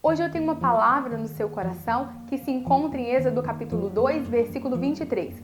Hoje eu tenho uma palavra no seu coração que se encontra em Êxodo capítulo 2, versículo 23.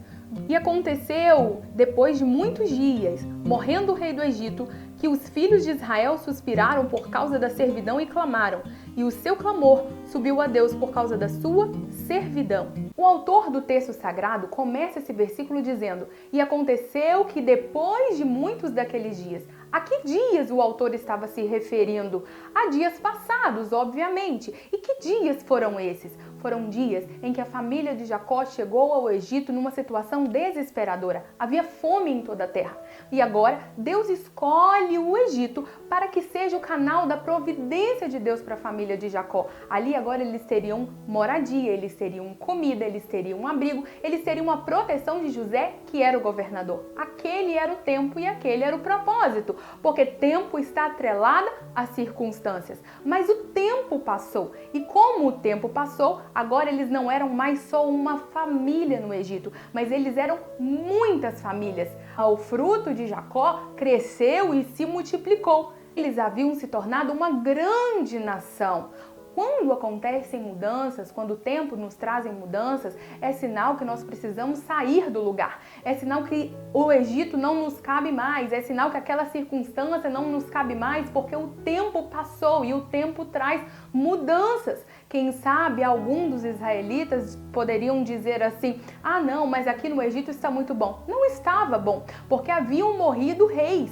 E aconteceu, depois de muitos dias, morrendo o rei do Egito, que os filhos de Israel suspiraram por causa da servidão e clamaram, e o seu clamor subiu a Deus por causa da sua servidão. O autor do texto sagrado começa esse versículo dizendo: e aconteceu que depois de muitos daqueles dias. A que dias o autor estava se referindo? A dias passados, obviamente. E que dias foram esses? Foram dias em que a família de Jacó chegou ao Egito numa situação desesperadora. Havia fome em toda a terra. E agora Deus escolhe o Egito para que seja o canal da providência de Deus para a família de Jacó. Ali agora eles teriam moradia, eles teriam comida, eles teriam abrigo, eles teriam a proteção de José, que era o governador. Aquele era o tempo e aquele era o propósito, porque tempo está atrelado às circunstâncias. Mas o tempo passou, e como o tempo passou, agora eles não eram mais só uma família no Egito, mas eles eram muitas famílias. O fruto de Jacó cresceu e se multiplicou. Eles haviam se tornado uma grande nação. Quando acontecem mudanças, quando o tempo nos trazem mudanças, é sinal que nós precisamos sair do lugar. É sinal que o Egito não nos cabe mais. É sinal que aquela circunstância não nos cabe mais, porque o tempo passou e o tempo traz mudanças. Quem sabe algum dos israelitas poderiam dizer assim: ah não, mas aqui no Egito está muito bom. Não estava bom, porque haviam morrido reis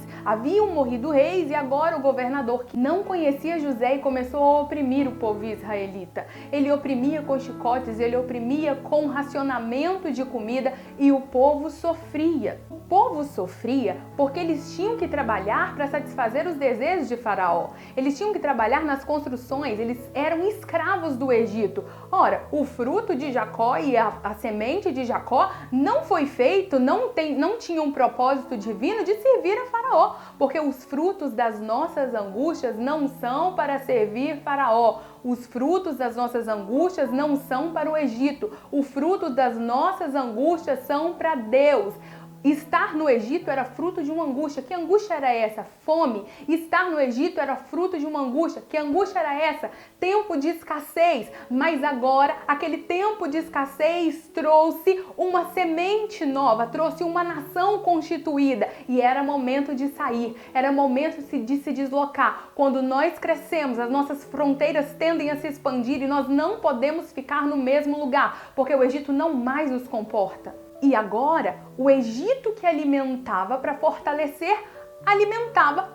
e agora o governador que não conhecia José e começou a oprimir o povo israelita. Ele oprimia com chicotes, ele oprimia com racionamento de comida e o povo sofria. O povo sofria porque eles tinham que trabalhar para satisfazer os desejos de Faraó. Eles tinham que trabalhar nas construções, eles eram escravos do Egito. Ora, o fruto de Jacó e a semente de Jacó não foi feito, não tinha um propósito divino de servir a Faraó, porque os frutos das nossas angústias não são para servir Faraó. Os frutos das nossas angústias não são para o Egito. O fruto das nossas angústias são para Deus. Estar no Egito era fruto de uma angústia. Que angústia era essa? Fome. Estar no Egito era fruto de uma angústia. Que angústia era essa? Tempo de escassez. Mas agora, aquele tempo de escassez trouxe uma semente nova, trouxe uma nação constituída. E era momento de sair, era momento de se deslocar. Quando nós crescemos, as nossas fronteiras tendem a se expandir e nós não podemos ficar no mesmo lugar, porque o Egito não mais nos comporta. E agora, o Egito que alimentava para fortalecer, alimentava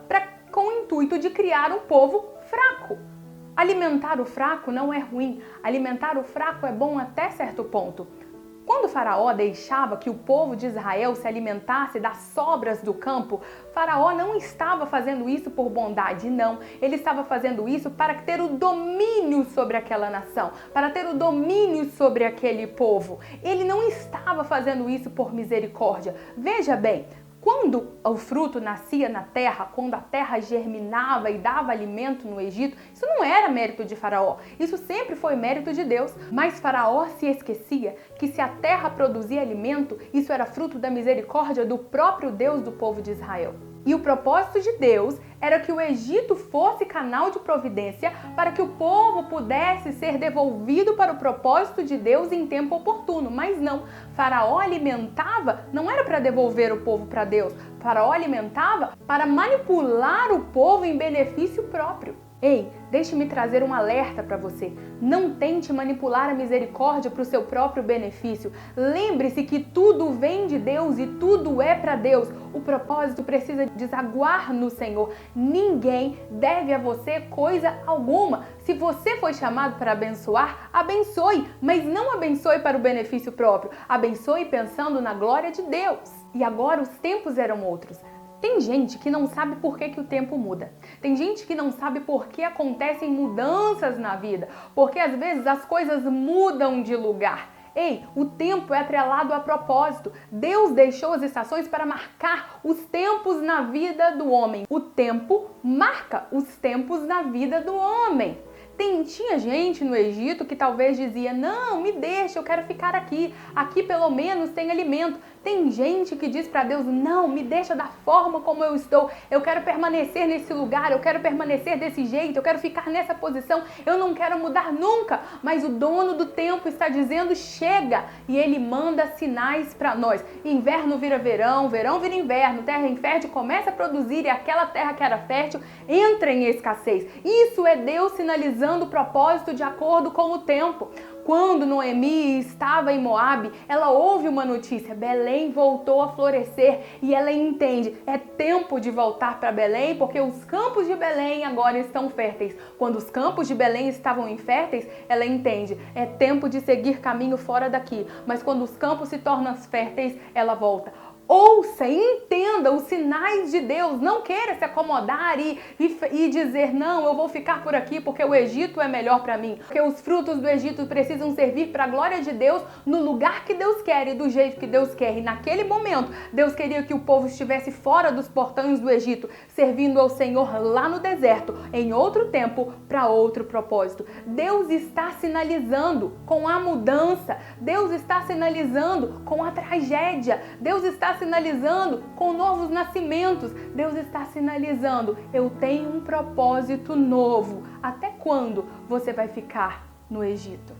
com o intuito de criar um povo fraco. Alimentar o fraco não é ruim, alimentar o fraco é bom até certo ponto. Quando Faraó deixava que o povo de Israel se alimentasse das sobras do campo, Faraó não estava fazendo isso por bondade, não. Ele estava fazendo isso para ter o domínio sobre aquela nação, para ter o domínio sobre aquele povo. Ele não estava fazendo isso por misericórdia. Veja bem, quando o fruto nascia na terra, quando a terra germinava e dava alimento no Egito, isso não era mérito de Faraó, isso sempre foi mérito de Deus. Mas Faraó se esquecia que se a terra produzia alimento, isso era fruto da misericórdia do próprio Deus do povo de Israel. E o propósito de Deus era que o Egito fosse canal de providência para que o povo pudesse ser devolvido para o propósito de Deus em tempo oportuno. Mas não, Faraó alimentava, não era para devolver o povo para Deus. Faraó alimentava para manipular o povo em benefício próprio. Ei, deixe-me trazer um alerta para você. Não tente manipular a misericórdia para o seu próprio benefício. Lembre-se que tudo vem de Deus e tudo é para Deus. O propósito precisa desaguar no Senhor. Ninguém deve a você coisa alguma. Se você foi chamado para abençoar, abençoe, mas não abençoe para o benefício próprio. Abençoe pensando na glória de Deus. E agora os tempos eram outros. Tem gente que não sabe por que o tempo muda. Tem gente que não sabe por que acontecem mudanças na vida. Porque às vezes as coisas mudam de lugar. Ei, o tempo é atrelado a propósito. Deus deixou as estações para marcar os tempos na vida do homem. O tempo marca os tempos na vida do homem. Tinha gente no Egito que talvez dizia: não, me deixa, eu quero ficar aqui. Aqui pelo menos tem alimento. Tem gente que diz para Deus, não, me deixa da forma como eu estou, eu quero permanecer nesse lugar, eu quero permanecer desse jeito, eu quero ficar nessa posição, eu não quero mudar nunca. Mas o dono do tempo está dizendo, chega, e ele manda sinais para nós. Inverno vira verão, verão vira inverno, terra infértil começa a produzir e aquela terra que era fértil entra em escassez. Isso é Deus sinalizando o propósito de acordo com o tempo. Quando Noemi estava em Moabe, ela ouve uma notícia, Belém voltou a florescer e ela entende, é tempo de voltar para Belém porque os campos de Belém agora estão férteis. Quando os campos de Belém estavam inférteis, ela entende, é tempo de seguir caminho fora daqui, mas quando os campos se tornam férteis, ela volta. Ouça e entenda os sinais de Deus, não queira se acomodar e dizer, não, eu vou ficar por aqui porque o Egito é melhor para mim, porque os frutos do Egito precisam servir para a glória de Deus no lugar que Deus quer e do jeito que Deus quer. E naquele momento, Deus queria que o povo estivesse fora dos portões do Egito, servindo ao Senhor lá no deserto, em outro tempo, para outro propósito. Deus está sinalizando com a mudança, Deus está sinalizando com a tragédia, Deus está sinalizando com novos nascimentos. Deus está sinalizando, eu tenho um propósito novo. Até quando você vai ficar no Egito?